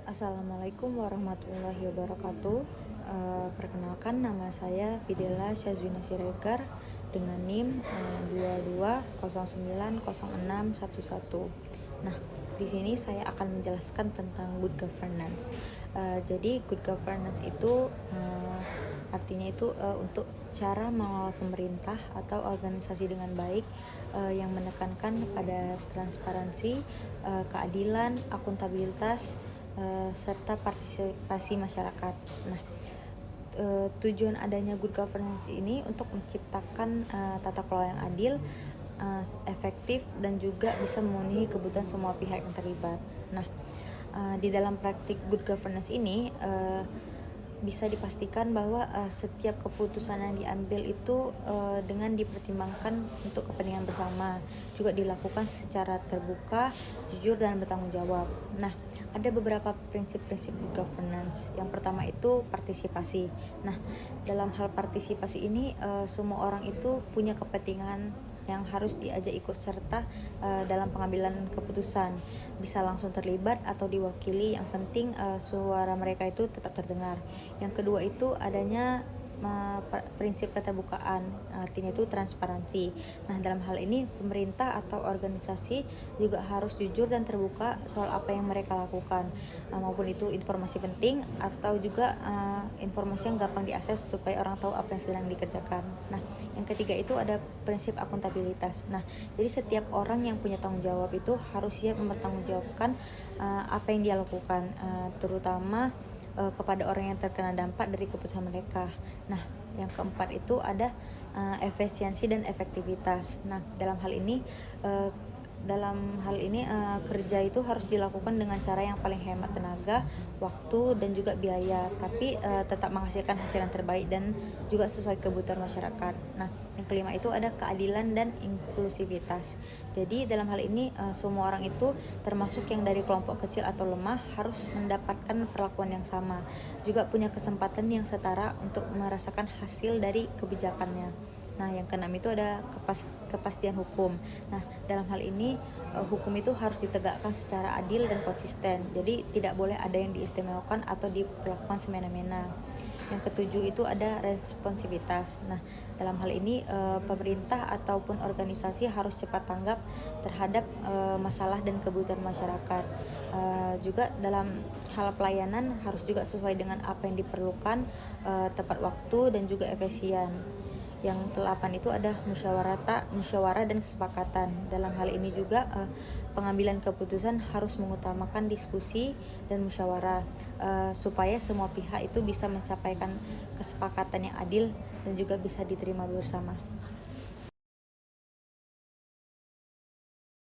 Assalamualaikum warahmatullahi wabarakatuh. Perkenalkan, nama saya Fidela Syazwina Siregar dengan NIM 22090611. Nah, di sini saya akan menjelaskan tentang good governance. Jadi good governance itu artinya itu untuk cara mengelola pemerintah atau organisasi dengan baik, yang menekankan pada transparansi, keadilan, akuntabilitas, serta partisipasi masyarakat. Nah, tujuan adanya good governance ini untuk menciptakan tata kelola yang adil, efektif, dan juga bisa memenuhi kebutuhan semua pihak yang terlibat. Nah, di dalam praktik good governance ini bisa dipastikan bahwa setiap keputusan yang diambil itu dengan dipertimbangkan untuk kepentingan bersama, juga dilakukan secara terbuka, jujur, dan bertanggung jawab. Nah, ada beberapa prinsip-prinsip good governance. Yang pertama itu partisipasi. Nah, dalam hal partisipasi ini semua orang itu punya kepentingan yang harus diajak ikut serta dalam pengambilan keputusan, bisa langsung terlibat atau diwakili. Yang penting suara mereka itu tetap terdengar. Yang kedua itu adanya prinsip keterbukaan, artinya itu transparansi. Nah, dalam hal ini pemerintah atau organisasi juga harus jujur dan terbuka soal apa yang mereka lakukan, maupun itu informasi penting atau juga informasi yang gampang diakses supaya orang tahu apa yang sedang dikerjakan. Nah, yang ketiga itu ada prinsip akuntabilitas. Nah, jadi setiap orang yang punya tanggung jawab itu harus siap mempertanggungjawabkan apa yang dia lakukan, terutama kepada orang yang terkena dampak dari keputusan mereka. Nah, yang keempat itu ada efisiensi dan efektivitas. Nah, dalam hal ini kerja itu harus dilakukan dengan cara yang paling hemat tenaga, waktu, dan juga biaya, tapi tetap menghasilkan hasil yang terbaik dan juga sesuai kebutuhan masyarakat. Nah, yang kelima itu ada keadilan dan inklusivitas. Jadi dalam hal ini semua orang itu, termasuk yang dari kelompok kecil atau lemah, harus mendapatkan perlakuan yang sama, juga punya kesempatan yang setara untuk merasakan hasil dari kebijakannya. Nah, yang keenam itu ada kepastian hukum. Nah, dalam hal ini hukum itu harus ditegakkan secara adil dan konsisten. Jadi tidak boleh ada yang diistimewakan atau diperlakukan semena-mena. Yang ketujuh itu ada responsivitas. Nah, dalam hal ini pemerintah ataupun organisasi harus cepat tanggap terhadap masalah dan kebutuhan masyarakat. Juga dalam hal pelayanan harus juga sesuai dengan apa yang diperlukan, tepat waktu, dan juga efisien. Yang delapan itu ada musyawarah dan kesepakatan. Dalam hal ini juga pengambilan keputusan harus mengutamakan diskusi dan musyawarah, supaya semua pihak itu bisa mencapaikan kesepakatan yang adil dan juga bisa diterima bersama.